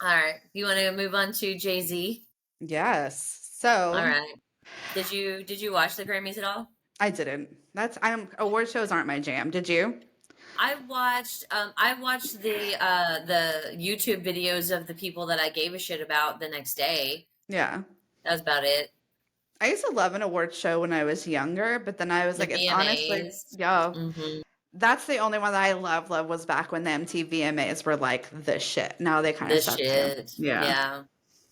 All right. You want to move on to Jay-Z? Yes. All So right. Did you watch the Grammys at all? I didn't. I'm award shows aren't my jam. Did you? I watched the YouTube videos of the people that I gave a shit about the next day. Yeah. That was about it. I used to love an award show when I was younger, but then I was The like, it's honestly, VMAs. yo, Hmm. that's the only one that I love was back when the MTV VMAs were like the shit. Now they kind of The suck too. shit. Yeah. Yeah.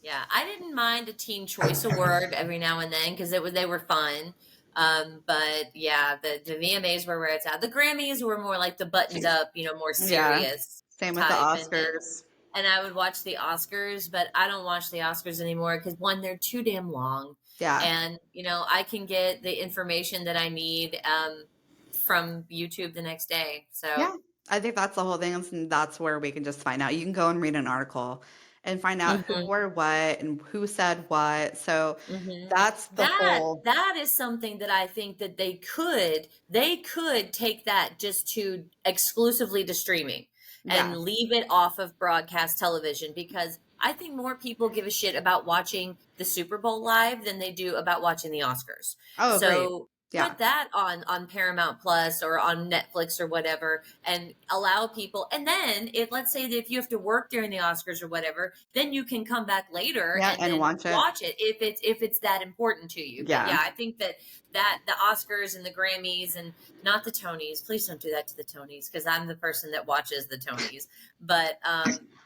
Yeah. I didn't mind a Teen Choice Award every now and then because they were fun. But yeah, the VMAs were where it's at. The Grammys were more like the buttoned up, more Yeah. serious Same with the type, Oscars. and I would watch the Oscars, but I don't watch the Oscars anymore because one, they're too damn long, Yeah. and I can get the information that I need from YouTube the next day. Yeah. So, I think that's the whole thing. And that's where we can just find out. You can go and read an article and find out who mhm. or what and who said what. So Hmm. that's the That whole, that is something that I think that they could take that just to exclusively to streaming and yeah. leave it off of broadcast television because I think more people give a shit about watching the Super Bowl live than they do about watching the Oscars. Oh, great. So Yeah. put that on Paramount Plus or on Netflix or whatever and allow people, and then if let's say that if you have to work during the Oscars or whatever, then you can come back later Yeah. and And then watch it. watch it if it's that important to you. But Yeah. yeah, I think that the Oscars and the Grammys and not the Tonys, please don't do that to the Tonys because I'm the person that watches the Tonys. But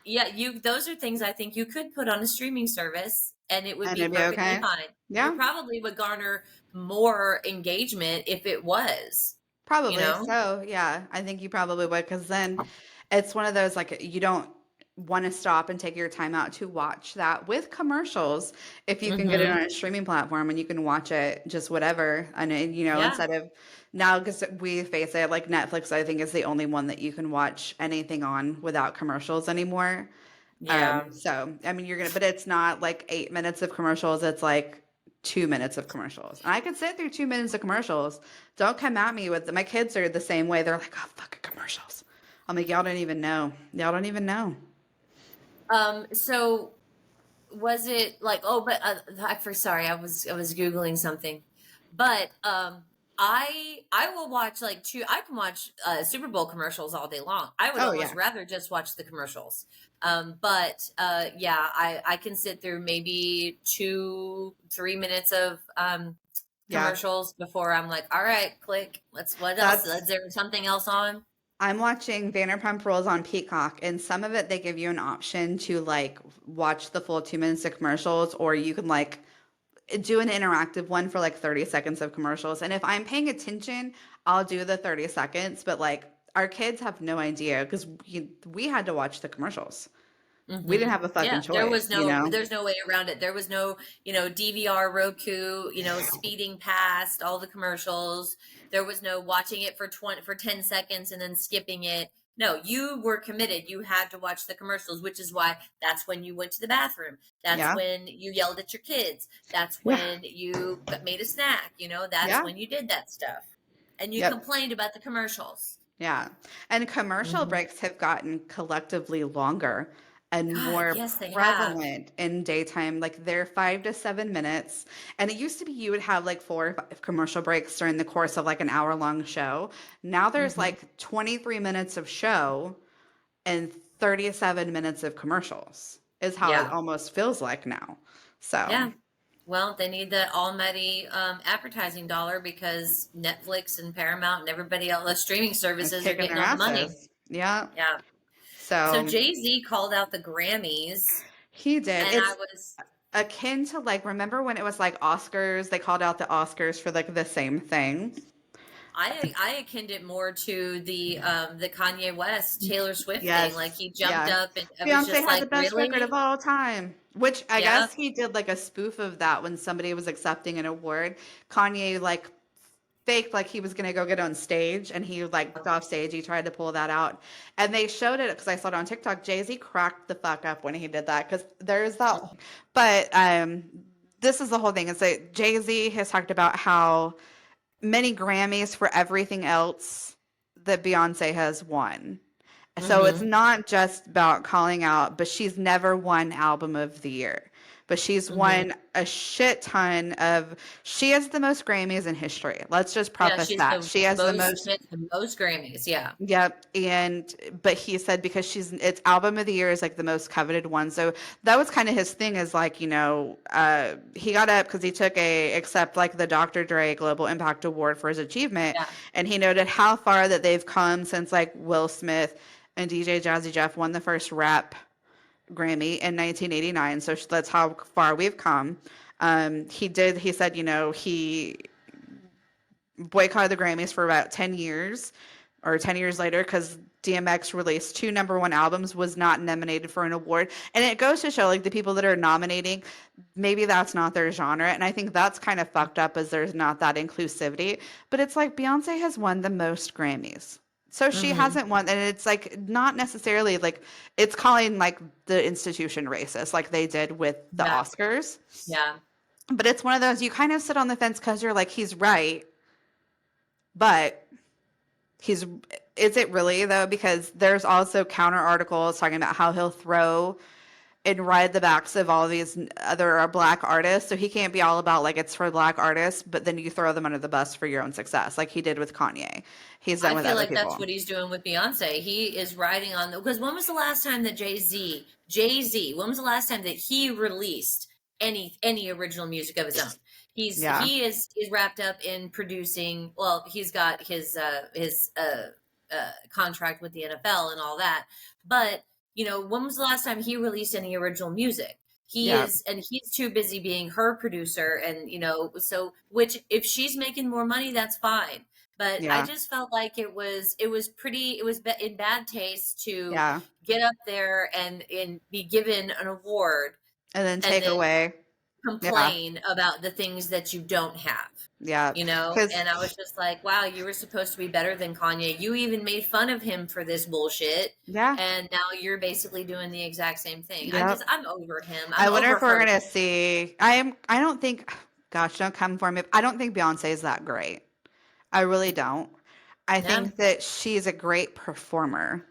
yeah, you those are things I think you could put on a streaming service and it would And be it'd be perfectly okay. fine. You Yeah. probably would garner more engagement if it was, you Probably know? so. Yeah. I think you probably would because then it's one of those like you don't want to stop and take your time out to watch that with commercials if you can get it on Mhm. a streaming platform and you can watch it just whatever. And Yeah. instead of now, because we face it, like Netflix, I think is the only one that you can watch anything on without commercials anymore. Yeah. So I mean, but it's not like 8 minutes of commercials. It's like 2 minutes of commercials. And I could sit through 2 minutes of commercials. Don't come at me with my kids are the same way. They're like, oh, fucking commercials. I'm like, y'all don't even know. Y'all don't even know. So was it like, oh, but sorry, I was Googling something. But I will watch like I can watch Super Bowl commercials all day long. I would Oh almost yeah. rather just watch the commercials. But yeah, I can sit through maybe 2-3 minutes of Yeah. commercials before I'm like, all right, click. What else? Is That's there something else on? I'm watching Vanderpump Rules on Peacock, and some of it they give you an option to like watch the full 2 minutes of commercials, or you can like do an interactive one for like 30 seconds of commercials. And if I'm paying attention, I'll do the 30 seconds. But like our kids have no idea because we had to watch the commercials. We didn't Hmm. have a fucking Yeah, choice, you know? there's no way around it. There was no, DVR, Roku, speeding past all the commercials. There was no watching it for 10 seconds and then skipping it. No, you were committed. You had to watch the commercials, which is why that's when you went to the bathroom. That's Yeah. when you yelled at your kids. That's Yeah. when you made a snack, that's Yeah. when you did that stuff. And you Yep. complained about the commercials. Yeah. And commercial Hmm. breaks have gotten collectively longer and God, more yes, they have. prevalent in daytime. Like they're 5 to 7 minutes. And it used to be you would have like 4 or 5 commercial breaks during the course of like an hour-long show. Now there's Hmm. like 23 minutes of show and 37 minutes of commercials, is how it Yeah. almost feels like now. So, Yeah. Well, they need that almighty advertising dollar because Netflix and Paramount and everybody else, the streaming it's services are kicking getting their all the money. asses. Yeah. Yeah. So So Jay-Z called out the Grammys, he did. and I It's was, akin to like remember when it was like Oscars, they called out the Oscars for like the same thing. I akined it more to the Kanye West Taylor Swift thing. Like Yes, he jumped yeah. up and I was Beyonce just had the like, best record of really? all time, which I Yeah. guess he did like a spoof of that when somebody was accepting an award. Kanye like faked like he was gonna go get on stage and he like walked off stage. He tried to pull that out. And they showed it because I saw it on TikTok. Jay-Z cracked the fuck up when he did that because there's that. But this is the whole thing. It's like Jay-Z has talked about how many Grammys for everything else that Beyonce has won. So it's Mm-hmm. not just about calling out, but she's never won album of the year. But she's Mm-hmm. won a shit ton of, she has the most Grammys in history. Let's just Yeah, preface she's that. She has the most. the most Grammys. Yeah. Yep. And but he said because it's album of the year is like the most coveted one. So that was kind of his thing is like, he got up because he took accept like the Dr. Dre Global Impact Award for his achievement. Yeah. And he noted how far that they've come since like Will Smith and DJ Jazzy Jeff won the first rap Grammy in 1989. So that's how far we've come. He said, he boycotted the Grammys for about 10 years or 10 years later because DMX released two number one albums, was not nominated for an award. And it goes to show like the people that are nominating, maybe that's not their genre. And I think that's kind of fucked up as there's not that inclusivity. But it's like Beyonce has won the most Grammys. So she Mm-hmm. hasn't won, and it's like not necessarily like it's calling like the institution racist, like they did with the Yeah. Oscars. Yeah. But it's one of those you kind of sit on the fence because you're like, he's right, but he's is it really though? Because there's also counter articles talking about how he'll throw and ride the backs of all these other black artists. So he can't be all about like it's for black artists, but then you throw them under the bus for your own success, like he did with Kanye. He's done I with feel other like that's people. what he's doing with Beyonce. He is riding on the, because when was the last time that when was the last time that he released any original music of his own? Yeah. He's wrapped up in producing. Well, he's got his contract with the NFL and all that. But when was the last time he released any original music? Yeah. And he's too busy being her producer, and so which if she's making more money, that's fine. But I Yeah. just felt like it was in bad taste to Yeah. get up there and be given an award And then and take then away. Yeah. complain about the things that you don't have. Yeah. And I was just like, wow, you were supposed to be better than Kanye. You even made fun of him for this bullshit. Yeah. And now you're basically doing the exact same thing. Yep. I'm over him. I'm I wonder over if we're her. gonna see. I don't think. Gosh, don't come for me. I don't think Beyonce is that great. I really don't. I Yeah. think that she's a great performer.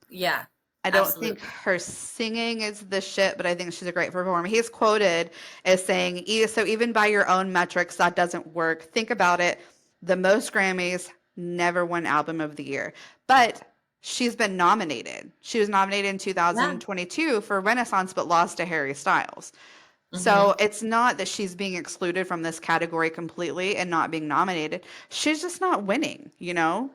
Yeah. I don't think Absolutely. her singing is the shit, but I think she's a great performer. He's quoted as saying, So even by your own metrics, that doesn't work. Think about it. The most Grammys, never won Album of the Year. But she's been nominated. She was nominated in Yeah. 2022 for Renaissance, but lost to Harry Styles. Hmm. So it's not that she's being excluded from this category completely and not being nominated. She's just not winning. Yeah. And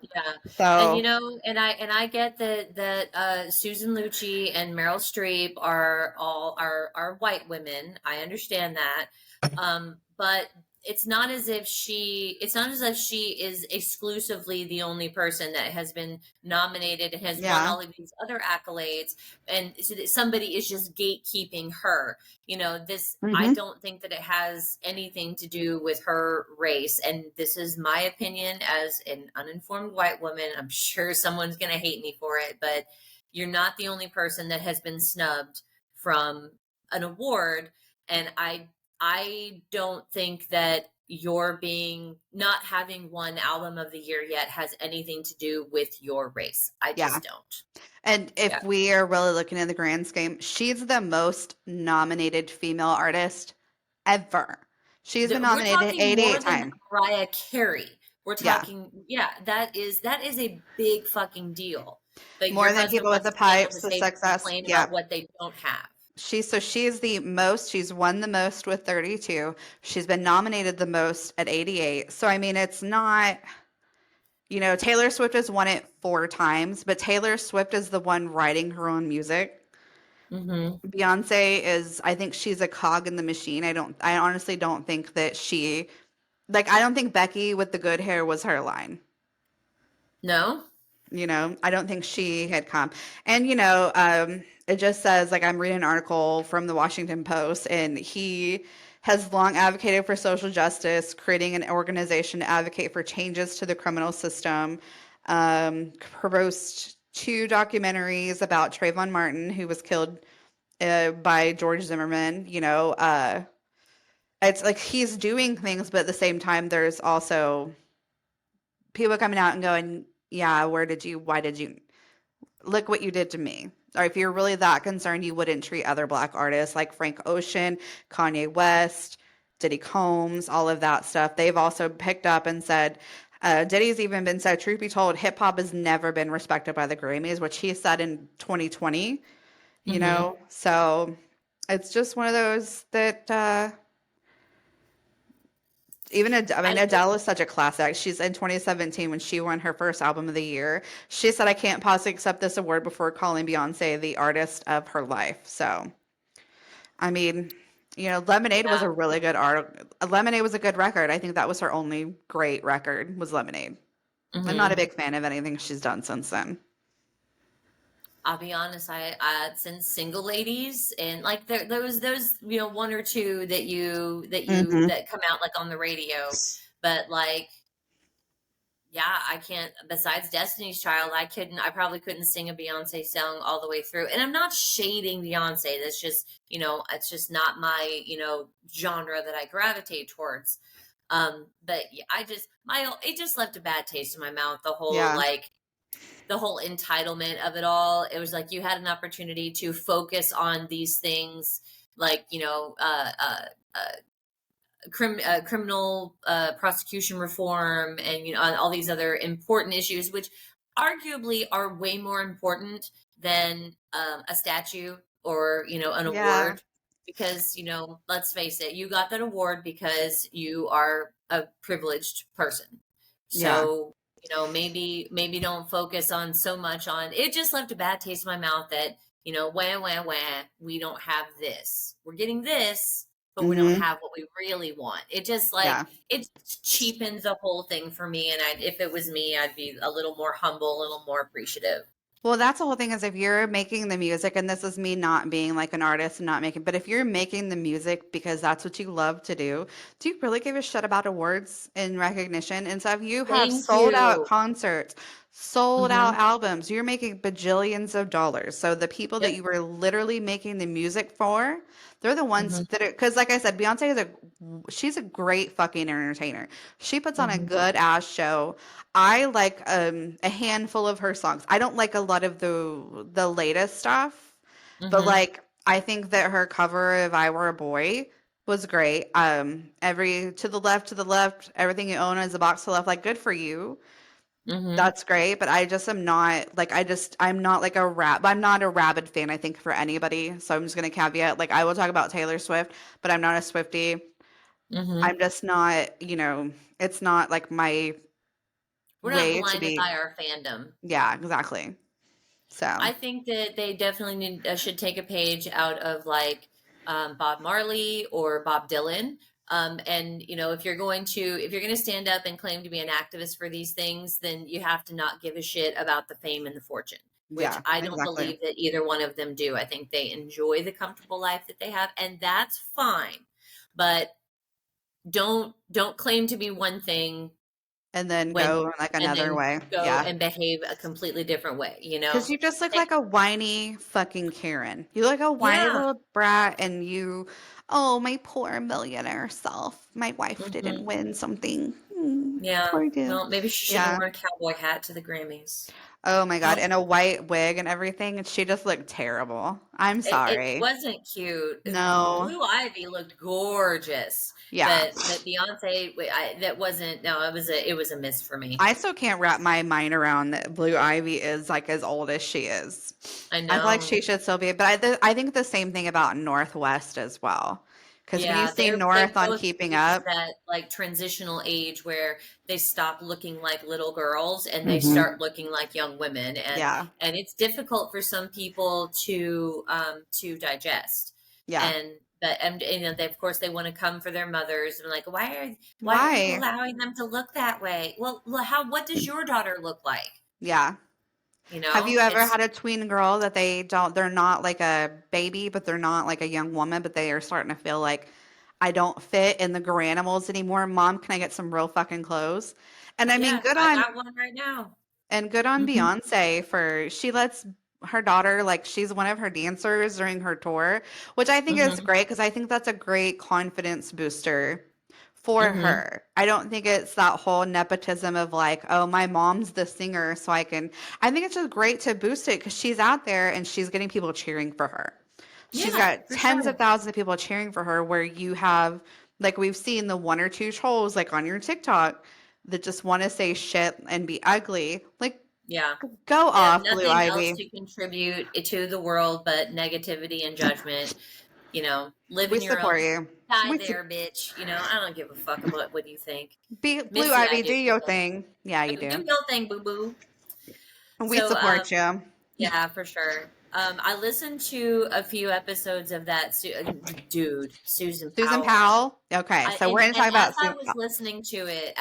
So, and I get that Susan Lucci and Meryl Streep are white women. I understand that. But it's not as if she is exclusively the only person that has been nominated and has won yeah. all of these other accolades, and so that somebody is just gatekeeping her. This, I Hmm. don't think that it has anything to do with her race. And this is my opinion as an uninformed white woman. I'm sure someone's going to hate me for it, but you're not the only person that has been snubbed from an award. And I don't think that your being not having one album of the year yet has anything to do with your race. I Yeah. just don't. And Yeah. if we are really looking at the grand scheme, she's the most nominated female artist ever. She's been We're nominated talking more 88 than times. Mariah Carey. We're Yeah. talking, yeah, that is a big fucking deal. But More your than husband people with wants the to be able pipes, to the say success. complain Yeah. about what they don't have. She's the most, she's won the most with 32. She's been nominated the most at 88. So I mean, it's not, Taylor Swift has won it 4 times, but Taylor Swift is the one writing her own music. Hmm. Beyonce is, I think she's a cog in the machine. I honestly don't think that I don't think Becky with the good hair was her line. No? I don't think she had come. And, it just says, like, I'm reading an article from the Washington Post, and he has long advocated for social justice, creating an organization to advocate for changes to the criminal system. Proposed 2 documentaries about Trayvon Martin, who was killed by George Zimmerman. It's like he's doing things, but at the same time, there's also people coming out and going, yeah, why did you look what you did to me. Or if you're really that concerned, you wouldn't treat other black artists like Frank Ocean, Kanye West, Diddy Combs, all of that stuff. They've also picked up and said, Diddy's even been said, truth be told, hip hop has never been respected by the Grammys, which he said in 2020, you Mm-hmm. know? So it's just one of those that, even I I mean, Adele is such a classic. She's in 2017 when she won her first album of the year. She said, "I can't possibly accept this award before calling Beyonce the artist of her life." So, I mean, Lemonade was a yeah. really good art. Lemonade was a good record. I think that was her only great record was Lemonade. I'm not a Mm-hmm. big fan of anything she's done since then. I'll be honest, since Single Ladies and like those one or two Hmm. that come out like on the radio, but like yeah, I can't. Besides Destiny's Child, I probably couldn't sing a Beyonce song all the way through. And I'm not shading Beyonce. That's just, it's just not my, genre that I gravitate towards. But yeah, it just left a bad taste in my mouth. Yeah. The whole entitlement of it all. It was like you had an opportunity to focus on these things, like, criminal prosecution reform and all these other important issues, which arguably are way more important than a statue or an Yeah. award. Because let's face it, you got that award because you are a privileged person. Yeah. So maybe don't focus on so much on it. Just left a bad taste in my mouth that wah wah wah, we don't have this, we're getting this, but we don't Hmm. have what we really want. It just Yeah. it cheapens the whole thing for me. And if it was me, I'd be a little more humble, a little more appreciative. Well, that's the whole thing is if you're making the music, and this is me not being like an artist and not making, but if you're making the music because that's what you love to do you really give a shit about awards and recognition? And so if you have Thank sold out you. concerts, sold out Mm-hmm. albums, you're making bajillions of dollars. So the people that Yep. you were literally making the music for, they're the ones Mm-hmm. that are, because like I said, Beyonce is she's a great fucking entertainer. She puts on a Mm-hmm. good ass show. I like a handful of her songs. I don't like a lot of the latest stuff, but Mm-hmm. like I think that her cover of "I Were a Boy" was great. Every to the left, everything you own is a box to the left. Like, good for you. Mm-hmm. That's great. But I just am not like I'm not like I'm not a rabid fan. I think for anybody. So I'm just gonna caveat. Like I will talk about Taylor Swift, but I'm not a Swiftie. Mm-hmm. I'm just not. It's not like my We're not way to blinded be. by our fandom. Yeah, exactly. So, I think that they definitely should take a page out of like Bob Marley or Bob Dylan. And if you're going to stand up and claim to be an activist for these things, then you have to not give a shit about the fame and the fortune, which yeah, I don't exactly. believe that either one of them do. I think they enjoy the comfortable life that they have, and that's fine. But don't claim to be one thing And then when go like and another then way. go Yeah. and behave a completely different way. Because you just look Take, like a whiny fucking Karen. You look like a whiny yeah. little brat, and oh, my poor millionaire self. My wife didn't Hmm. win something. Yeah. Poor you. Well, maybe she shouldn't have Yeah. worn a cowboy hat to the Grammys. Oh my God. And a white wig and everything. And she just looked terrible. I'm It sorry. wasn't cute. No. Blue Ivy looked gorgeous, Yeah. but Beyonce, that wasn't. No, it was a miss for me. I still can't wrap my mind around that Blue Ivy is like as old as she is. I I feel like know. she should still be, but I think the same thing about Northwest as well. Because when you Yeah, see they North on both Keeping reached Up, that like transitional age where they stop looking like little girls and they hmm, start looking like young women, yeah, and it's difficult for some people to digest. yeah. And but and they, of course they want to come for their mothers and like why are you Why? allowing them to look that way? Well, what does your daughter look like? Yeah. Have you ever It's had a tween girl that they're not like a baby, but they're not like a young woman, but they are starting to feel like I don't fit in the Garanimals anymore. Mom, can I get some real fucking clothes? And I mean, yeah, I got one right now. good on Hmm. Beyonce for she lets her daughter like she's one of her dancers during her tour, which I think is Hmm. great because I think that's a great confidence booster for Mm-hmm. her. I don't think it's that whole nepotism of like, oh, my mom's the singer, so I can. I think it's just great to boost it because she's out there and she's getting people cheering for her. She's Yeah, got for tens of sure. thousands of people cheering for her, where you have, like, we've seen the one or two trolls, like, on your TikTok that just want to say shit and be ugly. Like, Yeah. go They have off, Blue nothing else Ivy. to contribute to the world but negativity and judgment. Live We in your own support you. die We su- there, bitch. I don't give a fuck about what you think. be Blue Missy, I Ivy, do. do your thing. Yeah, you Do do. your thing, boo boo. We So, support you. yeah, for sure. I listened to a few episodes of that, dude, Susan Susan Powell. Powell. Okay, so we're And gonna talk as about I Susan was Powell. listening to it,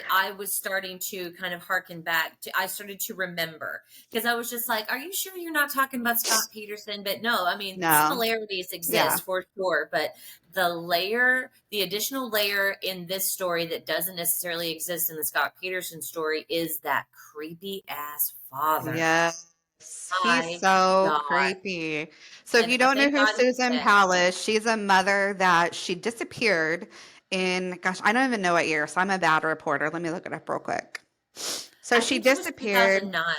I was starting to kind of harken back to. I started to remember because I was just like, "Are you sure you're not talking about Scott Peterson?" But no, I mean No. similarities Yeah. exist for sure. But the additional layer in this story that doesn't necessarily exist in the Scott Peterson story is that creepy ass father. Yes. He's My so God, creepy. So if and you don't know thank who God he's Susan dead. Powell is, she's a mother that she disappeared in, gosh, I don't even know what year, so I'm a bad reporter. Let me look it up real quick. So I she think it was disappeared. 2009.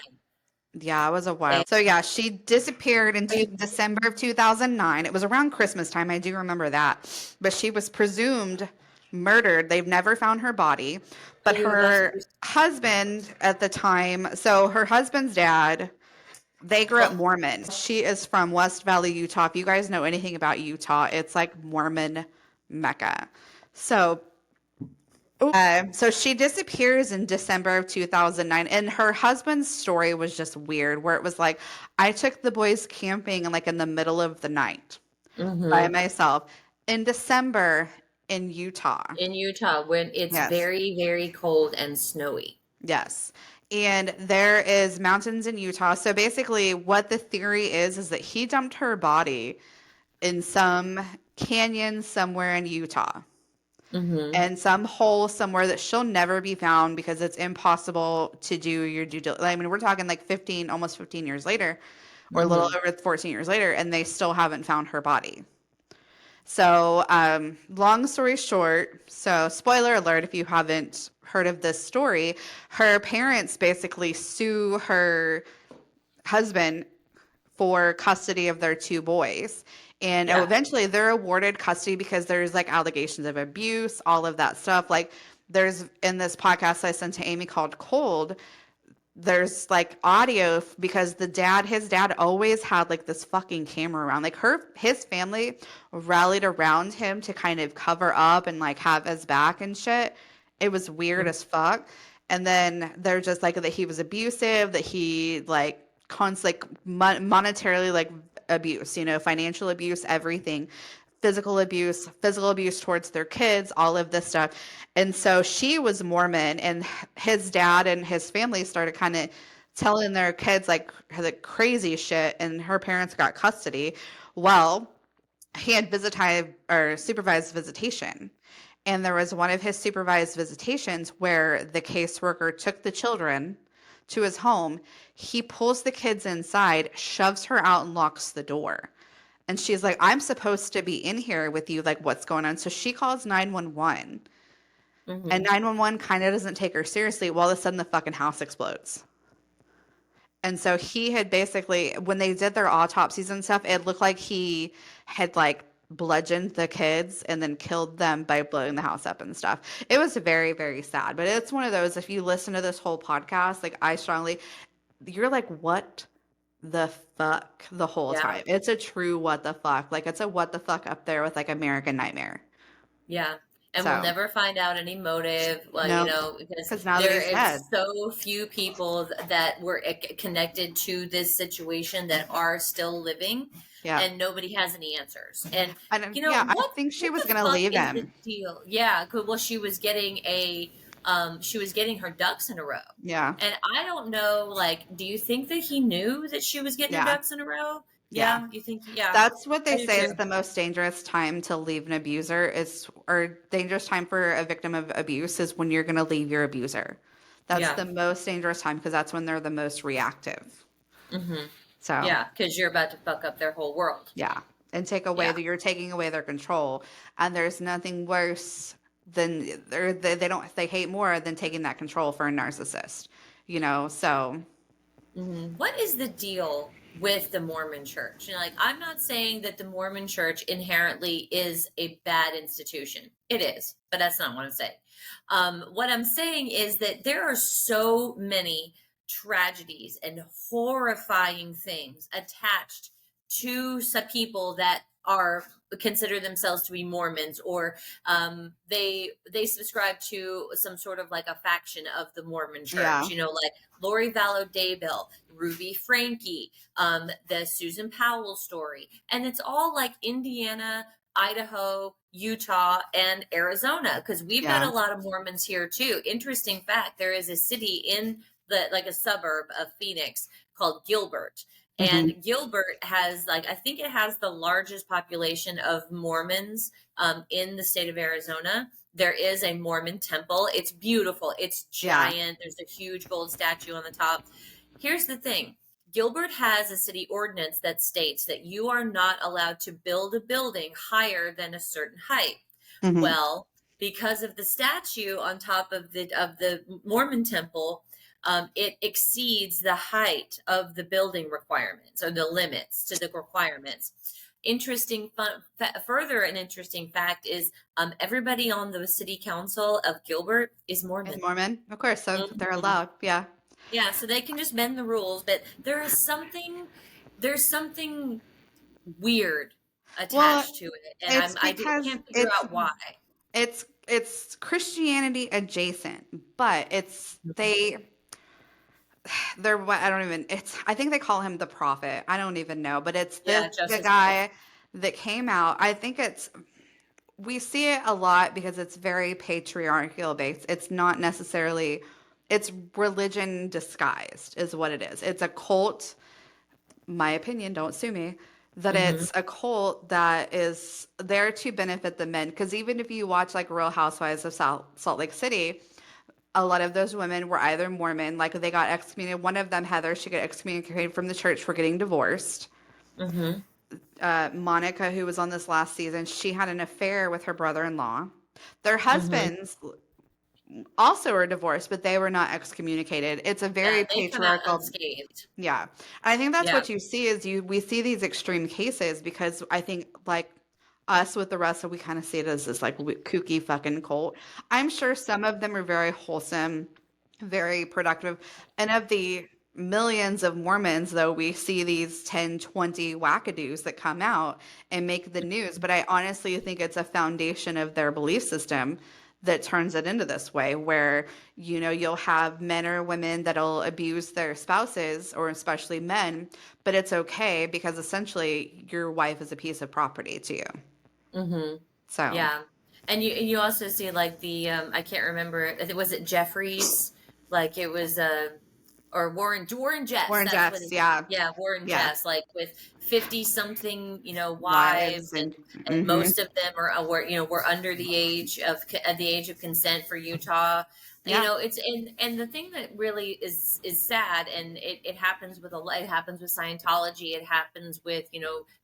Yeah, it was a while. So yeah, she disappeared in December of 2009. It was around Christmas time. I do remember that. But she was presumed murdered. They've never found her body. But Ooh, that's her husband at the time, so her husband's dad, they grew up well, Mormon. She is from West Valley, Utah. If you guys know anything about Utah, it's like Mormon Mecca. So so she disappears in December of 2009, and her husband's story was just weird, where it was like, I took the boys camping like in the middle of the night by mm-hmm. myself in December in Utah. In Utah when it's Yes, very, very cold and snowy. yes. And there is mountains in Utah. So basically, what the theory is that he dumped her body in some canyon somewhere in Utah. Mm-hmm. And some hole somewhere that she'll never be found because it's impossible to do your due diligence. I mean, we're talking like 15, almost 15 years later, or a little Mm-hmm. over 14 years later, and they still haven't found her body. So, long story short, so spoiler alert if you haven't heard of this story, her parents basically sue her husband for custody of their two boys. And Yeah. eventually they're awarded custody because there's like allegations of abuse, all of that stuff. Like there's in this podcast I sent to Amy called Cold, there's like audio because his dad always had like this fucking camera around. Like his family rallied around him to kind of cover up and like have his back and shit. It was weird as fuck. And then they're just like that he was abusive, that he like like monetarily like abuse, financial abuse, everything, physical abuse towards their kids, all of this stuff. And so she was Mormon, and his dad and his family started kind of telling their kids like the crazy shit, and her parents got custody. Well, he had supervised visitation. And there was one of his supervised visitations where the caseworker took the children to his home. He pulls the kids inside, shoves her out, and locks the door. And she's like, I'm supposed to be in here with you. Like, what's going on? So she calls 911. And Mm-hmm. 911 kind of doesn't take her seriously. Well, all of a sudden, the fucking house explodes. And so he had basically, when they did their autopsies and stuff, it looked like he had like bludgeoned the kids and then killed them by blowing the house up and stuff. It was very, very sad. But it's one of those, if you listen to this whole podcast, like you're like, what the fuck the whole Yeah. time? It's a true what the fuck. Like it's a what the fuck up there with like American Nightmare. Yeah. And we'll So, never find out any motive, well, no, because because now that there he's is dead. so few people that were connected to this situation that are still living, Yeah. and nobody has any answers. And Yeah, I what think she what was the gonna fuck leave is the him. deal? Yeah, well, she was getting her ducks in a row, Yeah. and I don't know. Like, do you think that he knew that she was getting her Yeah. ducks in a row? Yeah. Yeah, you think? Yeah, That's what I they do say too. is the most dangerous time to leave an abuser or dangerous time for a victim of abuse is when you're going to leave your abuser. That's Yeah. the most dangerous time because that's when they're the most reactive. Mm-hmm. So, Yeah, because you're about to fuck up their whole world. yeah. And Yeah. you're taking away their control. And there's nothing worse. then they hate more than taking that control for a narcissist, so What is the deal with the Mormon Church? Like, I'm not saying that the Mormon Church inherently is a bad institution. It is, but that's not what I'm saying. What I'm saying is that there are so many tragedies and horrifying things attached to some people that are consider themselves to be Mormons, or they subscribe to some sort of like a faction of the Mormon Church. yeah, Like Lori Vallow Daybell, Ruby Franke, the Susan Powell story, and it's all like Indiana, Idaho, Utah, and Arizona, because we've got yeah, a lot of Mormons here too. Interesting fact: there is a city in the like a suburb of Phoenix called Gilbert. hmm, And Gilbert has like I think it has the largest population of Mormons in the state of Arizona. There is a Mormon temple. It's beautiful. It's yeah, giant. There's a huge gold statue on the top. Here's the thing. Gilbert has a city ordinance that states that you are not allowed to build a building higher than a certain height. hmm, Well, because of the statue on top of the Mormon temple, it exceeds the height of the building requirements or the limits to the requirements. Further, an interesting fact is everybody on the city council of Gilbert is and Mormon. Mormon, of course, so they're Mhm. allowed, yeah. Yeah, so they can just bend the rules, but there's something weird Well, attached to it, and it's I because can't figure out why. it's Christianity adjacent, but they're what I don't even it's I think they call him the prophet. I don't even know, but it's Yeah, the Joseph Smith. guy that came out. I think we see it a lot because it's very patriarchal based. It's not necessarily it's religion disguised is what it is. It's a cult, my opinion, don't sue me, that Hmm. it's a cult that is there to benefit the men. Because even if you watch like Real Housewives of Salt Lake City, a lot of those women were either Mormon, like they got excommunicated. One of them, Heather, she got excommunicated from the church for getting divorced. Hmm. Monica, who was on this last season, she had an affair with her brother-in-law. Their Hmm. husbands also are divorced, but they were not excommunicated. It's a Yeah, very they come out patriarchal. unscathed. Yeah. I think that's Yeah. what you see is we see these extreme cases because I think like us with the rest of we kind of see it as this like kooky fucking cult. I'm sure some of them are very wholesome, very productive. And of the millions of Mormons, though, we see these 10, 20 wackadoos that come out and make the news. But I honestly think it's a foundation of their belief system that turns it into this way where you'll have men or women that'll abuse their spouses or especially men, but it's okay because essentially your wife is a piece of property to you. Hmm. So Yeah. And you also see like the I can't remember, was it Jeffries? Like it was or Warren Jeffs, Warren that's what Jeffs, it is. yeah, Yeah, Warren yeah, Jeffs, like with 50 something, wives wives, and and mm-hmm, most of them were under the age of consent for Utah. yeah, It's and the thing that really is sad, and it happens with a lot. It happens with Scientology. It happens with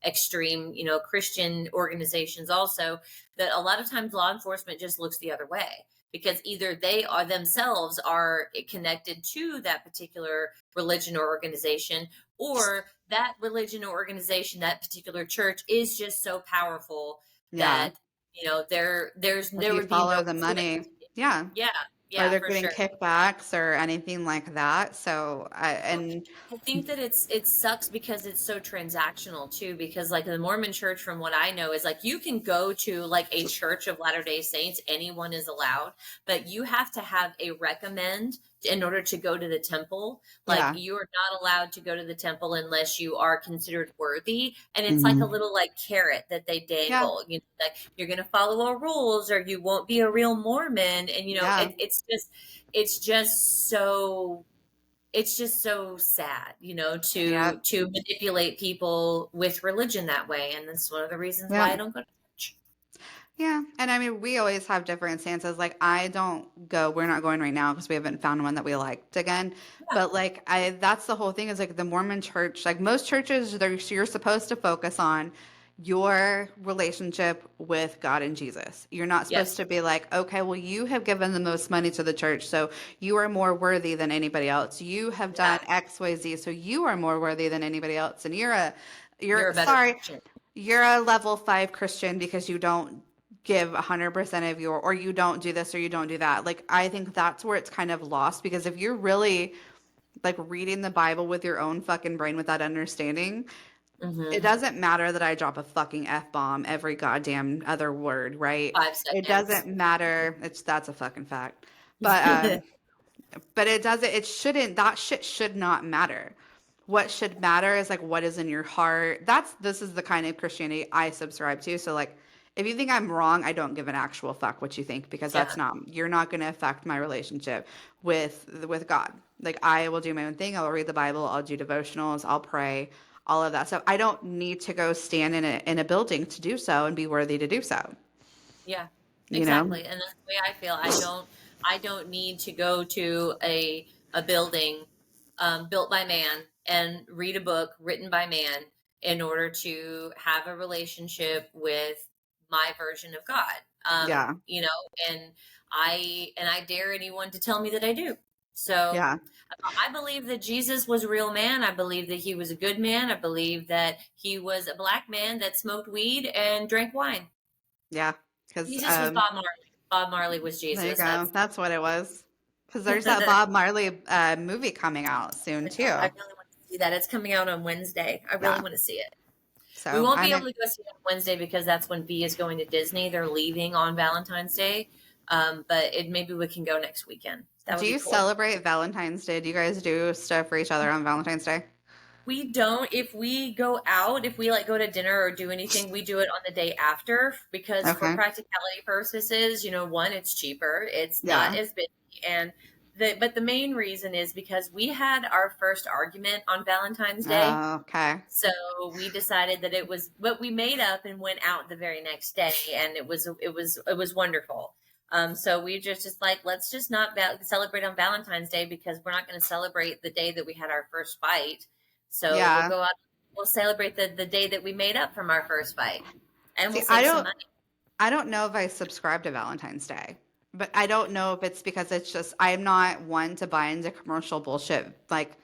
extreme Christian organizations also, that a lot of times law enforcement just looks the other way, because either they are themselves are connected to that particular religion or organization, or that religion or organization, that particular church is just so powerful yeah. that If there you would be follow no the conflict. money, yeah, Yeah, or yeah, they're for getting sure. kickbacks or anything like that. So and I think that it sucks because it's so transactional too. Because like the Mormon Church, from what I know, is like you can go to like a Church of Latter Day Saints, anyone is allowed, but you have to have a recommend in order to go to the temple. Like yeah, you are not allowed to go to the temple unless you are considered worthy, and it's like a hmm, little like carrot that they yeah, dangle. Like you're going to follow our rules, or you won't be a real Mormon, and yeah, it's just so it's just so sad, yeah, to manipulate people with religion that way. And that's one of the reasons why yeah. I don't go to church. Yeah, and I mean, we always have different stances. Like, I don't go, we're not going right now because we haven't found one that we liked again. Yeah. But like, that's the whole thing is like the Mormon church, like most churches, you're supposed to focus on your relationship with God and Jesus. You're not supposed Yes. to be like, okay, well, you have given the most money to the church, so you are more worthy than anybody else. You have done Yeah. X, Y, Z, so you are more worthy than anybody else. And You're you're a better sorry, Christian. you're a level 5 Christian because you don't give 100% of your, or you don't do this or you don't do that. Like, I think that's where it's kind of lost because if you're really like reading the Bible with your own fucking brain with that understanding, it Hmm. doesn't matter that I drop a fucking F bomb every goddamn other word, right? Five It seconds. doesn't matter. That's a fucking fact. But it doesn't, it shouldn't, that shit should not matter. What should matter is like what is in your heart. This is the kind of Christianity I subscribe to. So like if you think I'm wrong, I don't give an actual fuck what you think because Yeah. you're not going to affect my relationship with God. Like I will do my own thing. I'll read the Bible, I'll do devotionals, I'll pray, all of that. So I don't need to go stand in a building to do so and be worthy to do so, Yeah, you know? exactly. And that's the way I feel. I don't need to go to a building built by man and read a book written by man in order to have a relationship with my version of God. Yeah. And I dare anyone to tell me that I do. So Yeah. I believe that Jesus was a real man. I believe that he was a good man. I believe that he was a black man that smoked weed and drank wine. Yeah. Cuz Jesus was Bob Marley. Bob Marley was there you Jesus. go. That's That's what it was. Because there's that Bob Marley movie coming out soon I know. I too. really want to see that. It's coming out on Wednesday. I really Yeah. want to see it. We So won't I be know. able to go see it on Wednesday because that's when B is going to Disney. They're leaving on Valentine's Day. But maybe we can go next weekend. That Do would be you cool. celebrate Valentine's Day? Do you guys do stuff for each other on Valentine's Day? We don't. If we go out, if we like go to dinner or do anything, we do it on the day after because for Okay. practicality purposes, one, it's cheaper, it's not Yeah. as busy, and but the main reason is because we had our first argument on Valentine's Day. Okay. So we decided that it was what we made up and went out the very next day, and it was wonderful. So we just like let's just not celebrate on Valentine's Day because we're not going to celebrate the day that we had our first fight. So we'll Yeah. go out, we'll celebrate the day that we made up from our first fight, and we'll See, save some money. I don't know if I subscribe to Valentine's Day, but I don't know if it's because it's just I'm not one to buy into commercial bullshit. Like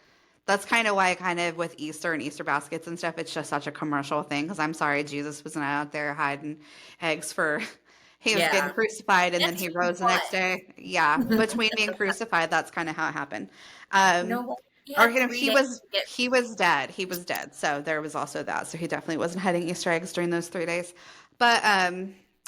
that's kind of why I kind of with Easter and Easter baskets and stuff, it's just such a commercial thing. Because I'm sorry, Jesus was not out there hiding eggs for. He was getting Yeah, crucified and then guess he who rose the next day. Yeah, won? between being crucified, that's kind of how it happened. You know Um, what? He or had 3 days to get. he was dead. He was dead. So there was also that. So he definitely wasn't hiding Easter eggs during those 3 days. But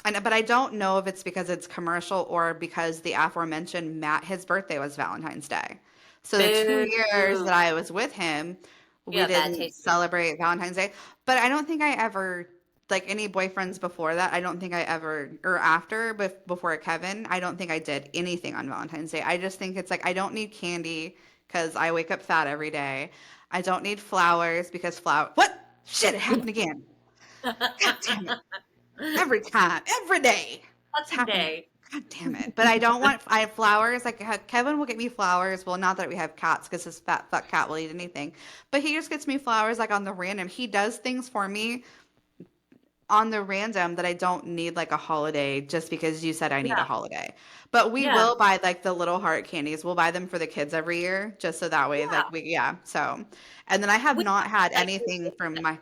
but I don't know if it's because it's commercial or because the aforementioned Matt, his birthday was Valentine's Day. So the 2 years Boo! that I was with him, You we have bad didn't taste in life. celebrate Valentine's Day. But I don't think I ever like any boyfriends before that. I don't think I ever or after, but before Kevin, I don't think I did anything on Valentine's Day. I just think it's like I don't need candy because I wake up fat every day. I don't need flowers because flower. What? Shit, it happened again. God damn it. Every time, every day. It's Fucking happening. day. God damn it. But I have flowers. Like Kevin will get me flowers. Well, not that we have cats because his fat fuck cat will eat anything. But he just gets me flowers like on the random. He does things for me on the random that I don't need like a holiday just because you said I need a Yeah, holiday. But we yeah, will buy like the little heart candies. We'll buy them for the kids every year just so that way yeah. like yeah. So and then I have We not had like anything from my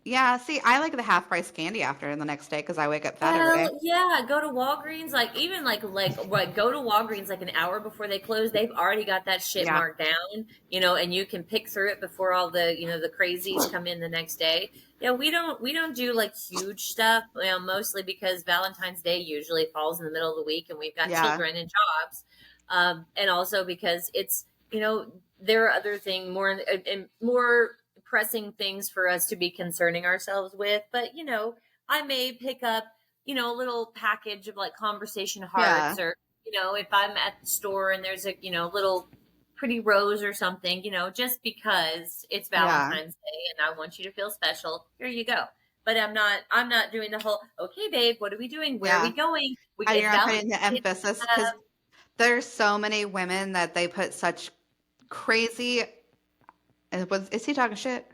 yeah, see, I like the half price candy after the next day because I wake up fat every day. Hell yeah, go to Walgreens, like even like what go to Walgreens like an hour before they close. They've already got that shit Yeah. marked down, and you can pick through it before all the crazies come in the next day. Yeah, we don't do like huge stuff, mostly because Valentine's Day usually falls in the middle of the week and we've got Yeah. children and jobs. And also because it's, there are other things more pressing things for us to be concerning ourselves with, but I may pick up, a little package of like conversation Yeah. hearts, or, if I'm at the store and there's a, little pretty rose or something, just because it's Yeah. Valentine's Day and I want you to feel special. Here you go. But I'm not doing the whole, okay, babe, what are we doing? Where are we Yeah. going? And It's you're not Valentine's putting the Day. emphasis because there's so many women that they put such crazy is he talking shit?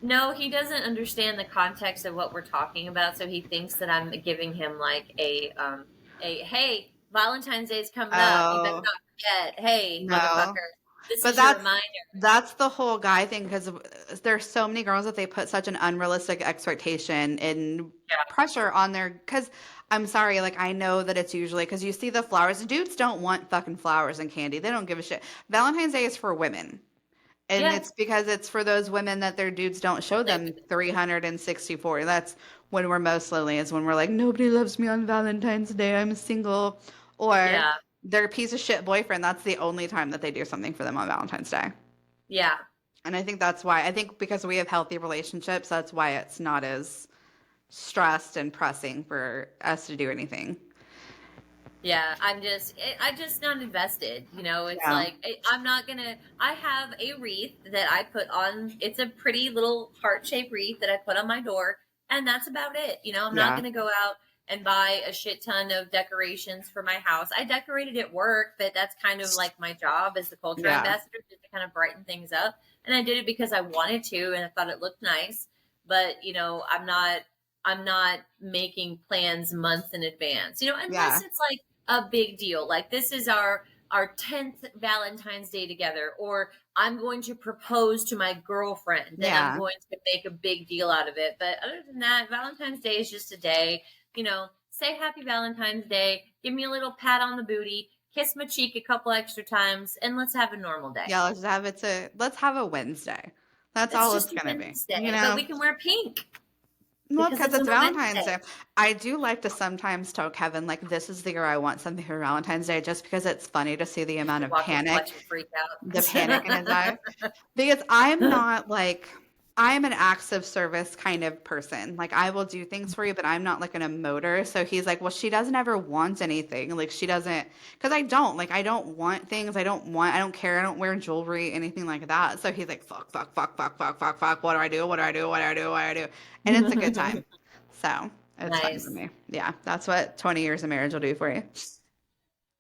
No, he doesn't understand the context of what we're talking about, so he thinks that I'm giving him like a hey, Valentine's Day is coming up. You better Oh, not forget. Hey, no. motherfucker, this But is your reminder. that's the whole guy thing because there's so many girls that they put such an unrealistic expectation and Yeah. pressure on their because I'm sorry, like I know that it's usually because you see the flowers. Dudes don't want fucking flowers and candy. They don't give a shit. Valentine's Day is for women. And Yeah. it's because it's for those women that their dudes don't show Play them with it. 364. That's when we're most lonely, is when we're like, nobody loves me on Valentine's Day. I'm single. Or Yeah. their piece of shit boyfriend. That's the only time that they do something for them on Valentine's Day. Yeah. And I think that's why, I think because we have healthy relationships, that's why it's not as stressed and pressing for us to do anything. Yeah, I'm just not invested. You know, it's Yeah. like I'm not gonna. I have a wreath that I put on. It's a pretty little heart shaped wreath that I put on my door, and that's about it. You know, I'm not Yeah. gonna go out and buy a shit ton of decorations for my house. I decorated at work, but that's kind of like my job as the culture Yeah. ambassador, just to kind of brighten things up. And I did it because I wanted to, and I thought it looked nice. But you know, I'm not making plans months in advance. You know, unless Yeah. it's like a big deal. Like this is our 10th Valentine's Day together, or I'm going to propose to my girlfriend, then I'm Yeah. going to make a big deal out of it. But other than that, Valentine's Day is just a day. You know, say happy Valentine's Day, give me a little pat on the booty, kiss my cheek a couple extra times, and let's have a normal day. Yeah. Let's have a Wednesday. That's It's all just it's a gonna be. You Wednesday, but know? we can wear pink Well, because because it's it's on a Valentine's Wednesday. Day. I do like to sometimes tell Kevin, like, this is the year I want something for Valentine's Day, just because it's funny to see the amount of Watch him freak the panic in his out. eyes. Because I'm not like, I'm an acts of service kind of person. Like, I will do things for you, but I'm not like an emoter. So he's like, well, she doesn't ever want anything. Like, she doesn't, because I don't. Like, I don't want things. I don't care. I don't wear jewelry, anything like that. So he's like, fuck, fuck, fuck, fuck, fuck, fuck, fuck. What do I do? What do I do? What do I do? What do I do? And it's a good time. So it's fine with Nice. me. Yeah, that's what 20 years of marriage will do for you.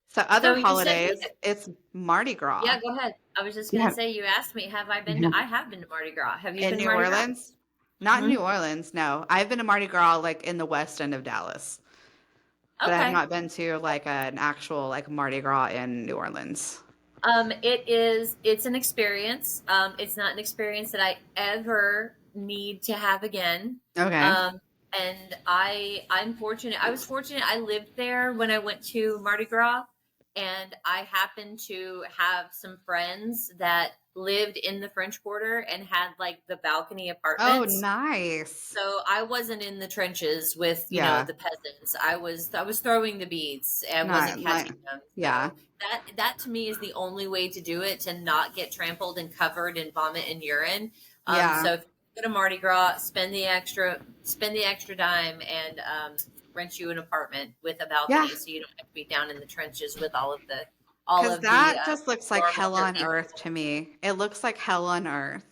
So other So you said, holidays, it's Mardi Gras. yeah, go ahead. I was just gonna Yeah. say, you asked me, have I been Yeah. to, I have been to Mardi Gras. Have you In been to New Mardi Gras? Orleans? Not in Hmm. New Orleans, no. I've been to Mardi Gras like in the west end of Dallas, but I have Okay. not been to like an actual like Mardi Gras in New Orleans. It's an experience. It's not an experience that I ever need to have again. Okay. Um, and I'm fortunate. I was fortunate. I lived there when I went to Mardi Gras, and I happened to have some friends that lived in the French Quarter and had like the balcony Oh, apartments. nice. So I wasn't in the trenches with, you know, Yeah. the peasants. I was throwing the beads. I wasn't Not, catching them. yeah. So that to me is the only way to do it, to not get trampled and covered in vomit and urine. Yeah. So if you go to Mardi Gras, spend the extra dime, and rent you an apartment with a Yeah. balcony, so you don't have to be down in the trenches with all Because of the that just looks like normal hell on dirty earth people. to me. It looks like hell on earth.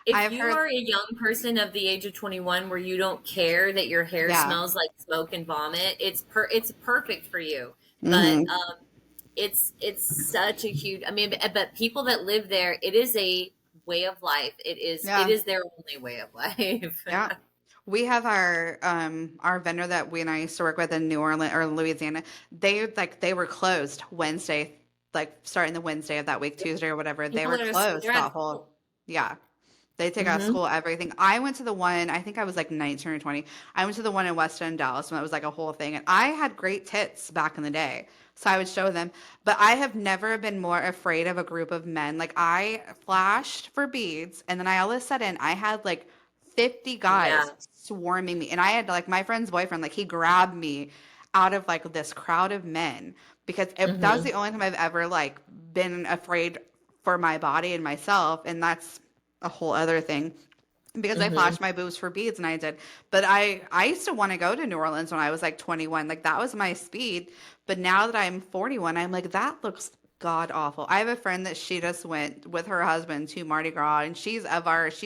If I've you heard, are a young person of the age of 21 where you don't care that your hair yeah. smells like smoke and vomit, it's perfect for you. But Hmm. it's such a huge, I mean, but people that live there, it is a way of life. It Yeah. is their only way of life. Yeah. We have our vendor that we and I used to work with in New Orleans or Louisiana. They were closed Wednesday, like starting the Wednesday of that week, Tuesday or whatever. They People were that are, closed they're at that whole, school. yeah. They take out Hmm. school, everything. I went to the one, I think I was like 19 or 20. I went to the one in West End, Dallas, and it was like a whole thing. And I had great tits back in the day. So I would show them. But I have never been more afraid of a group of men. Like I flashed for beads, and then I all of a sudden I had like 50 Yeah. guys swarming me. And I had like my friend's boyfriend, like he grabbed me out of like this crowd of men because that was Hmm. the only time I've ever like been afraid for my body and myself. And that's a whole other thing because I Hmm. flashed my boobs for beads and I did. But I used to want to go to New Orleans when I was like 21. Like that was my speed. But now that I'm 41, I'm like that looks god awful. I have a friend that she just went with her husband to Mardi Gras and she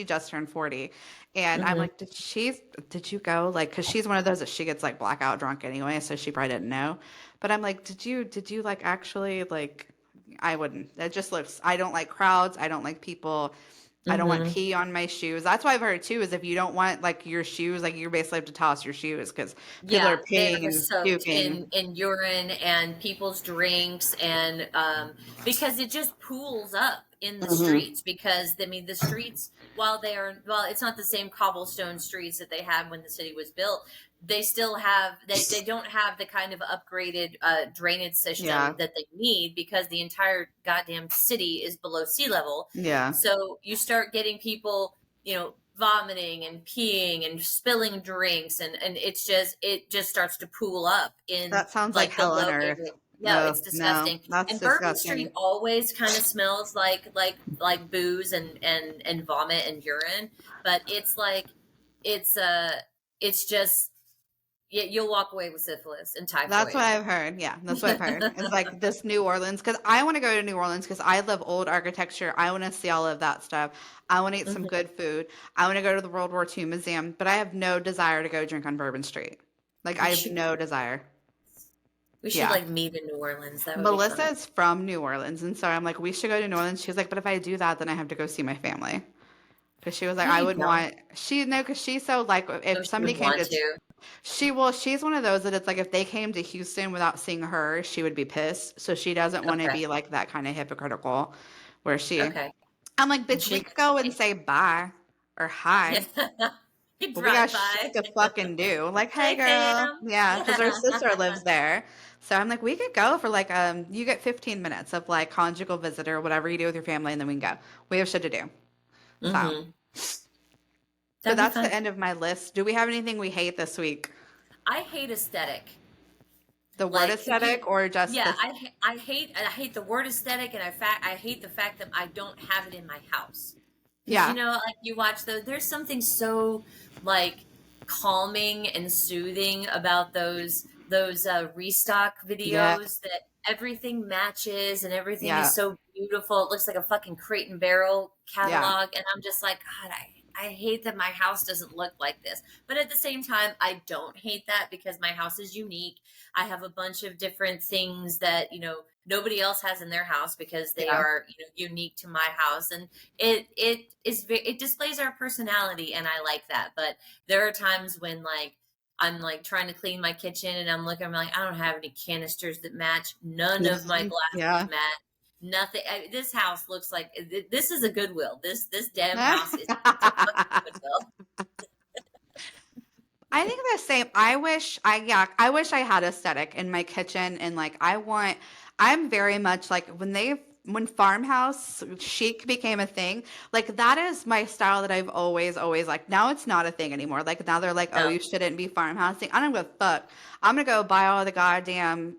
just turned 40. And I'm Hmm. like, did you go? Like, cause she's one of those that she gets like blackout drunk anyway, so she probably didn't know. But I'm like, did you like actually like I wouldn't. It just looks, I don't like crowds. I don't like people. I don't want Mm-hmm. pee on my shoes. That's what I've heard too, is if you don't want like your shoes, like you basically have to toss your shoes because people are Yeah, they peeing are and soaked puking. in urine and people's drinks, and because it just pools up in the Hmm. streets. Because I mean, the streets, while it's not the same cobblestone streets that they had when the city was built, they still have they don't have the kind of upgraded drainage system Yeah. that they need because the entire goddamn city is below sea level. Yeah. So you start getting people, vomiting and peeing and spilling drinks, and it just starts to pool up in That sounds like like the hell on low earth. area. No, No, it's no, disgusting. that's And Bourbon Street disgusting. always kind of smells like booze and vomit and urine, but it's just you'll walk away with syphilis and That's what typhoid. I've heard. Yeah, that's what I've heard. It's like this New Orleans, because I want to go to New Orleans because I love old architecture. I want to see all of that stuff. I want to eat some Mhm. good food. I want to go to the World War II Museum, but I have no desire to go drink on Bourbon Street. Like, I We have should no desire. we should Yeah. like meet in New Orleans. That would be Melissa fun. is from New Orleans, and so I'm like, we should go to New Orleans. She was like, but if I do that, then I have to go see my family. Because she was like, No, I you would don't. want, she, no, because she's so like, No, if she somebody would came want to to. she's one of those that it's like if they came to Houston without seeing her, she would be pissed. So she doesn't want to Okay. be like that kind of hypocritical where Okay. I'm like, bitch, we She, could go and she say bye or yeah. hi, You but we got drive shit by. to fucking do. Like, hey Hey, girl. fam. Yeah, because her sister lives there. So I'm like, we could go for like you get 15 minutes of like conjugal visit or whatever you do with your family, and then we can go. We have shit to do. So, Mm-hmm. but That'd be that's the fun. end of my list. Do we have anything we hate this week? I hate aesthetic. The word Like aesthetic or just yeah, the I hate the word aesthetic, and I hate the fact that I don't have it in my house. Because yeah. like you watch those, there's something so like calming and soothing about those restock Yeah. videos that everything matches and everything is Yeah. so beautiful. It looks like a fucking Crate and Barrel Yeah. catalog, and I'm just like, God, I hate that my house doesn't look like this. But at the same time, I don't hate that because my house is unique. I have a bunch of different things that nobody else has in their house because they Yeah. are unique to my house, and it displays our personality, and I like that. But there are times when like I'm like trying to clean my kitchen and I'm like, I don't have any canisters that match. None of my glasses Yeah. match. Nothing. This house looks like this is a Goodwill. This damn I house is it's a fucking Goodwill. think the same. I wish I had aesthetic in my kitchen and like I'm very much like when farmhouse chic became a thing, like that is my style that I've always liked. Now it's not a thing anymore. Like now they're like, oh, No. you shouldn't be farmhousing. I don't give a fuck. I'm gonna go buy all the goddamn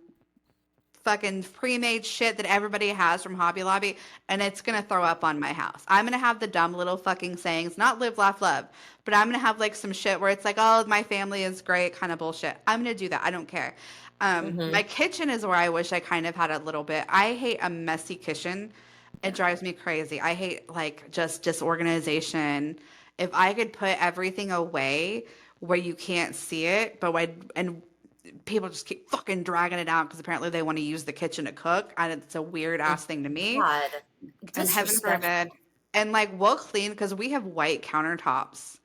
fucking pre-made shit that everybody has from Hobby Lobby, and it's gonna throw up on my house. I'm gonna have the dumb little fucking sayings, not live, laugh, love, but I'm gonna have like some shit where it's like, oh, my family is great, kind of bullshit. I'm gonna do that. I don't care. My Hmm. kitchen is where I wish I kind of had a little bit. I hate a messy kitchen. It Yeah. drives me crazy. I hate like just disorganization. If I could put everything away where you can't see it, but and people just keep fucking dragging it out because apparently they want to use the kitchen to cook. And it's a weird ass thing to me. God, And heaven disrespectful. forbid. And like we'll clean because we have white countertops.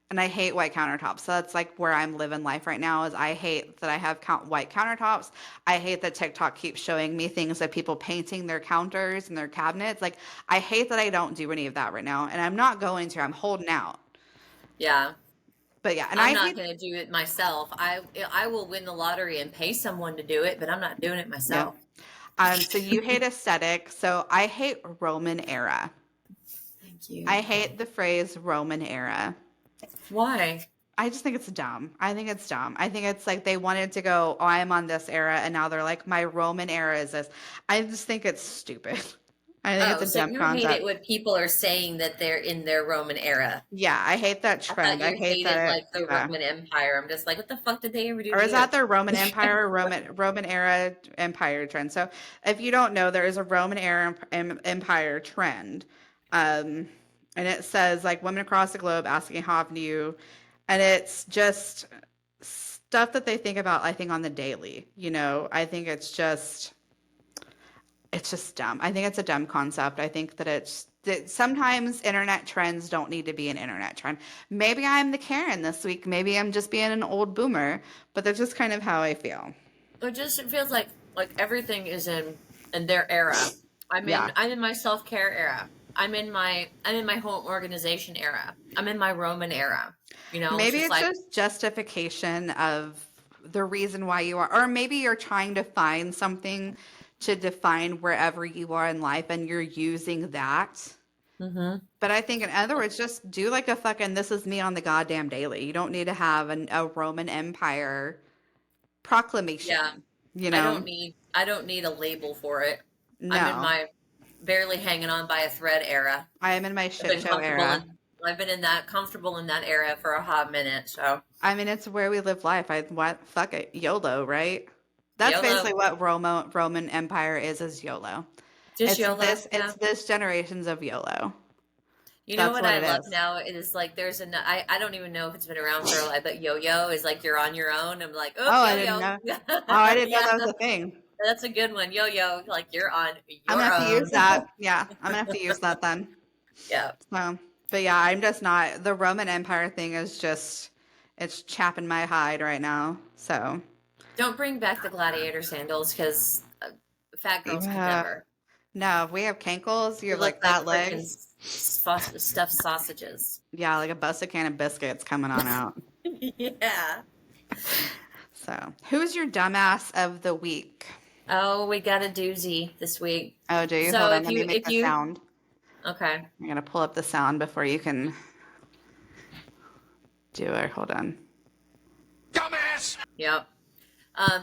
And I hate white countertops. So that's like where I'm living life right now is I hate that I have white countertops. I hate that TikTok keeps showing me things of people painting their counters and their cabinets. Like I hate that I don't do any of that right now. And I'm not going to. I'm holding out. Yeah. But yeah, and I'm I not hate going to do it myself. I will win the lottery and pay someone to do it, but I'm not doing it yeah. myself. So you hate aesthetic. So I hate Roman era. Thank you. I hate the phrase Roman era. Why? I just think it's dumb. I think it's dumb. I think it's like they wanted to go, oh, I'm on this era, and now they're like, my Roman era is this. I just think it's stupid. I think it's Oh, a so dumb you hate it concept. when people are saying that they're in their Roman era. Yeah, I hate that I thought trend. I you hate hated that. like the Yeah. Roman Empire. I'm just like, what the fuck did they ever do Or to is that you? the Roman Empire or Roman era empire trend? So if you don't know, there is a Roman era empire trend. Um, and it says like women across the globe asking how often do you, and it's just stuff that they think about, I think, on the daily. I think it's just dumb. I think it's a dumb concept. I think that sometimes internet trends don't need to be an internet trend. Maybe I'm the Karen this week. Maybe I'm just being an old boomer, but that's just kind of how I feel. It feels like everything is in their era. Yeah. I'm in my self-care era. I'm in my home organization era. I'm in my Roman era. It's Maybe just it's like, just justification of the reason why you are, or maybe you're trying to find something to define wherever you are in life and you're using that. hmm But I think, in other words, just do like a fucking "this is me" on the goddamn daily. You don't need to have a Roman Empire yeah. proclamation, you know? I don't need a label for it. I'm in No. my barely hanging on by a thread era. I am in my I've shit been show comfortable era. in I've been in that comfortable in that era for a hot minute. So I mean, it's where we live life. Fuck it, YOLO, right? That's YOLO, basically what Roman Empire is YOLO. just YOLO. It's Yeah. this generations of YOLO. You know That's what what I it love is. now? It is like I don't even know if it's been around for a while, but yo-yo is like you're on your own. I'm like, oh, Oh, I didn't yo-yo. know. Oh, I didn't know Yeah, that was a thing. that's a good one. Yo-yo, like you're on I'm gonna your have to use own. that. Yeah, I'm gonna have to use that then. Yeah. So, but yeah, I'm just not. The Roman Empire thing is just, it's chapping my hide right now. So, Don't bring back the gladiator sandals because fat girls could yeah. never. No, if we have cankles, you They have look like like fat freaking legs. stuffed sausages. Yeah, like a busted can of biscuits coming on out. Yeah. So, who's your dumbass of the week? Oh, we got a doozy this week. Oh, do you? Hold So on, let me make if the you, sound. okay. I'm gonna pull up the sound before you can do it. Hold on. Dumbass! Yep.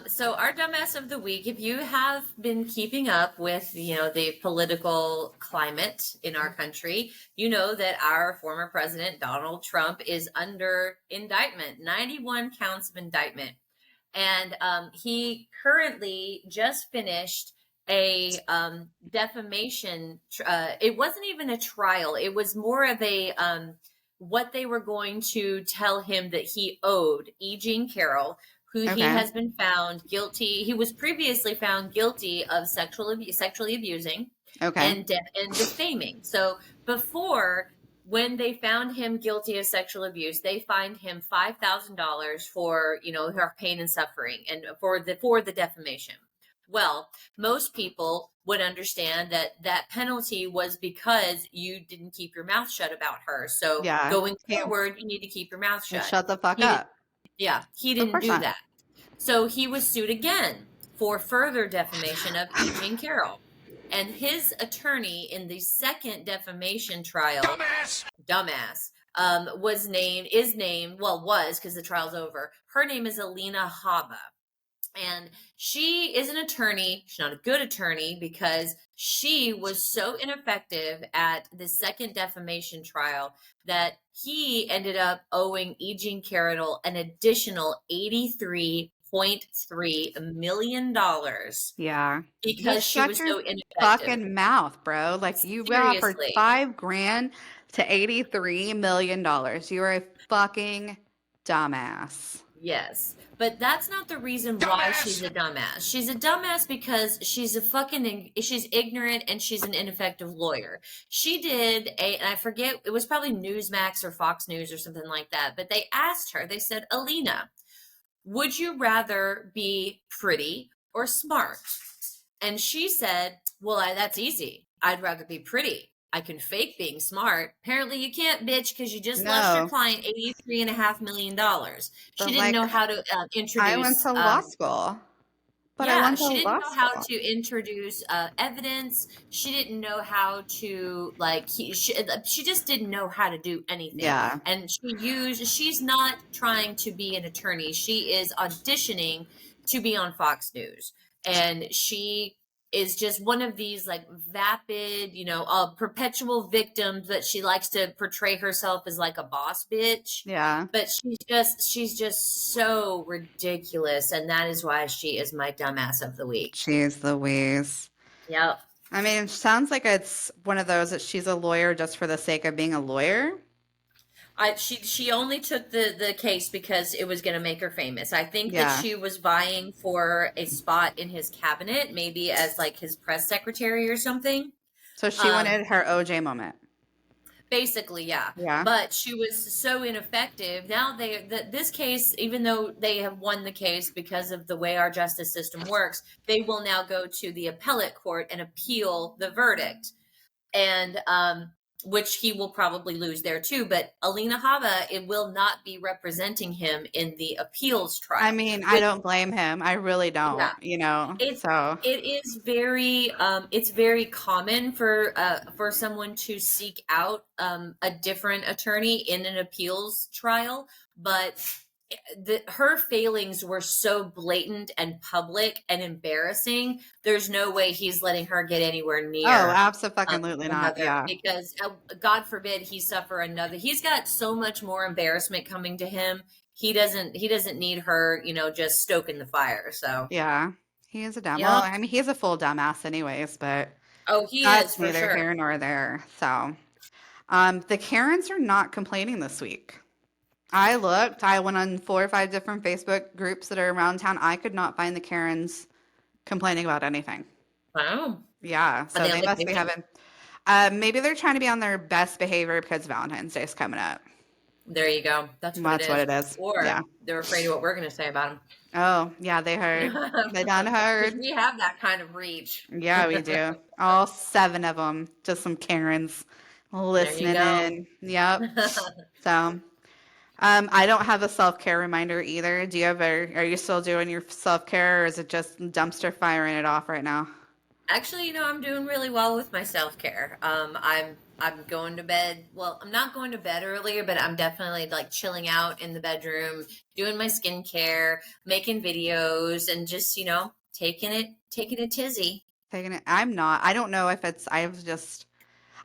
So our dumbass of the week, if you have been keeping up with, the political climate in our country, you know that our former president, Donald Trump, is under indictment, 91 counts of indictment. And he currently just finished a defamation. It wasn't even a trial. It was more of a what they were going to tell him that he owed E. Jean Carroll, who he Okay. has been found guilty. He was previously found guilty of sexually abusing Okay. and defaming. So before, when they found him guilty of sexual abuse, they fined him $5,000 for her pain and suffering and for the defamation. Well, most people would understand that penalty was because you didn't keep your mouth shut about her. So Yeah. going forward, you need to keep your mouth Well, shut. shut the fuck He did, up. yeah, he Of didn't course do not. that. So he was sued again for further defamation of E. Jean Carroll. And his attorney in the second defamation trial, dumbass, was because the trial's over. Her name is Alina Haba. And she is an attorney. She's not a good attorney because she was so ineffective at the second defamation trial that he ended up owing E. Jean Carroll an additional $83.3 million Yeah. because Just she shut was your so ineffective. fucking mouth, bro. Like you offered Seriously. $5,000 to $83 million. You are a fucking dumbass. Yes. But that's not the reason why she's a dumbass. She's a dumbass because she's ignorant and she's an ineffective lawyer. She did and I forget, it was probably Newsmax or Fox News or something like that, but they asked her, they said, Alina, would you rather be pretty or smart? And she said, well, that's easy. I'd rather be pretty. I can fake being smart. Apparently you can't, bitch, because you just lost your No. client $83.5 million. She But didn't like know how to I went introduce to law school. But I yeah, went to she didn't law know how school. to introduce evidence. She didn't know how to she just didn't know how to do anything. Yeah. And she's not trying to be an attorney. She is auditioning to be on Fox News. And she is just one of these like vapid, perpetual victims that she likes to portray herself as like a boss bitch. Yeah. But she's just so ridiculous, and that is why she is my dumbass of the week. Jeez Louise. Yep. I mean, it sounds like it's one of those that she's a lawyer just for the sake of being a lawyer. She only took the case because it was going to make her famous. I think that Yeah. she was vying for a spot in his cabinet, maybe as like his press secretary or something. So she wanted her OJ moment. Basically, yeah. Yeah. But she was so ineffective. Now this case, even though they have won the case because of the way our justice system works, they will now go to the appellate court and appeal the verdict. And which he will probably lose there too. But Alina Hava, it will not be representing him in the appeals trial. I mean, I don't blame him. I really don't, Yeah. you know. It So is very it's very common for someone to seek out a different attorney in an appeals trial, but her failings were so blatant and public and embarrassing. There's no way he's letting her get anywhere near. absolutely not. Another, Yeah. because God forbid he suffer another. He's got so much more embarrassment coming to him. He doesn't need her, just stoking the fire. So Yeah. He is a dumb. yeah. Well, I mean, he's a full dumbass anyways, but Oh, he that's is for neither sure. here nor there. So, the Karens are not complaining this week. I looked. I went on 4 or 5 different Facebook groups that are around town. I could not find the Karens complaining about anything. Wow. Yeah, so they they on must be vacation? having. Maybe they're trying to be on their best behavior because Valentine's Day is coming up. There you go. That's what That's what it is. Or Yeah. they're afraid of what we're going to say about them. Oh, yeah, they heard. They done Because heard. we have that kind of reach. Yeah, we do. All 7 of them. Just some Karens listening go. in. Yep. So, I don't have a self-care reminder either. Do you are you still doing your self-care, or is it just dumpster firing it off right now? Actually, I'm doing really well with my self-care. I'm going to bed. Well, I'm not going to bed earlier, but I'm definitely like chilling out in the bedroom, doing my skincare, making videos, and just, taking it tizzy. Taking it. I'm not. I don't know if it's.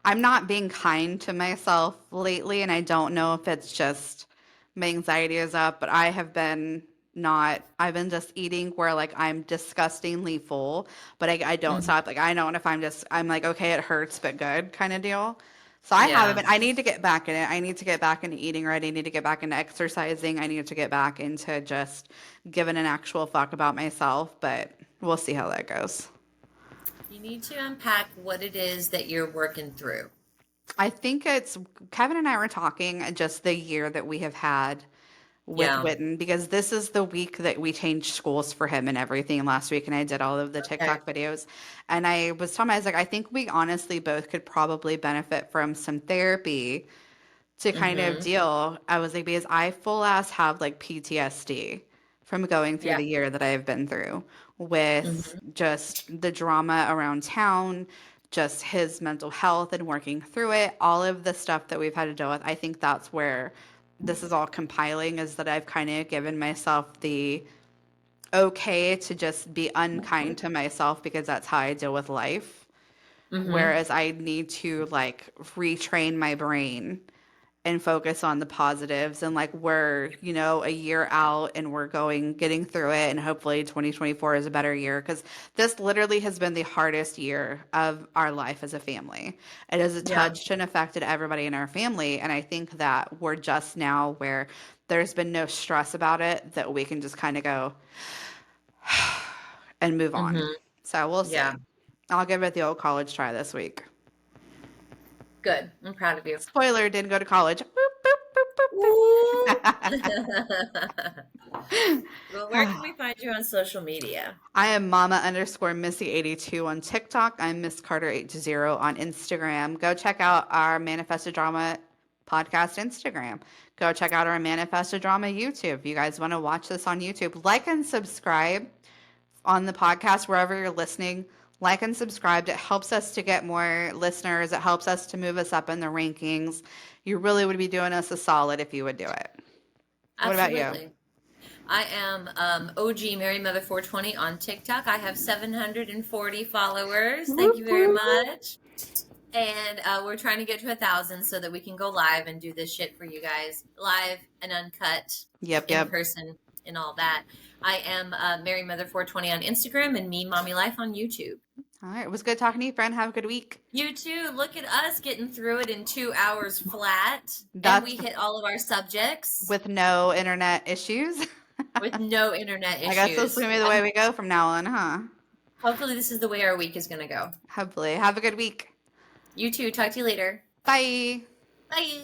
I'm not being kind to myself lately, and I don't know if it's just my anxiety is up, but I have been not. I've been just eating where like I'm disgustingly full, but I don't stop. Like I don't know if I'm like, okay, it hurts, but good kind of deal. So I haven't been. I need to get back in it. I need to get back into eating right. I need to get back into exercising. I need to get back into just giving an actual fuck about myself, but we'll see how that goes. You need to unpack what it is that you're working through. I think it's Kevin and I were talking just the year that we have had with Witten, because this is the week that we changed schools for him and everything last week, and I did all of the TikTok videos. And I was telling him, I was like, I think we honestly both could probably benefit from some therapy to kind of deal. I was like, because I full ass have like PTSD from going through the year that I have been through with just the drama around town, just his mental health and working through it, all of the stuff that we've had to deal with. I think that's where this is all compiling, is that I've kind of given myself the okay to just be unkind to myself because that's how I deal with life. Whereas I need to like retrain my brain and focus on the positives, and like we're a year out and we're getting through it, and hopefully 2024 is a better year, because this literally has been the hardest year of our life as a family. It has touched and affected everybody in our family, and I think that we're just now where there's been no stress about it, that we can just kind of go and move on. So we'll see. I'll give it the old college try this week. Good. I'm proud of you. Spoiler, didn't go to college. Boop, boop, boop, boop. Well, where can we find you on social media? I am mama_missy82 on TikTok. I'm Miss Carter820 on Instagram. Go check out our Manifested Drama podcast Instagram. Go check out our Manifested Drama YouTube. If you guys want to watch this on YouTube, like and subscribe on the podcast wherever you're listening. Like and subscribe. It helps us to get more listeners. It helps us to move us up in the rankings. You really would be doing us a solid if you would do it. What about you? I am OG Mary Mother 420 on TikTok. I have 740 followers. Thank you very much. And we're trying to get to 1,000 so that we can go live and do this shit for you guys, live and uncut, in person and all that. I am Mary Mother 420 on Instagram, and Me Mommy Life on YouTube. All right. It was good talking to you, friend. Have a good week. You too. Look at us getting through it in 2 hours flat. And we hit all of our subjects. With no internet issues. With no internet issues. I guess this is going to be the way we go from now on, huh? Hopefully this is the way our week is going to go. Hopefully. Have a good week. You too. Talk to you later. Bye. Bye.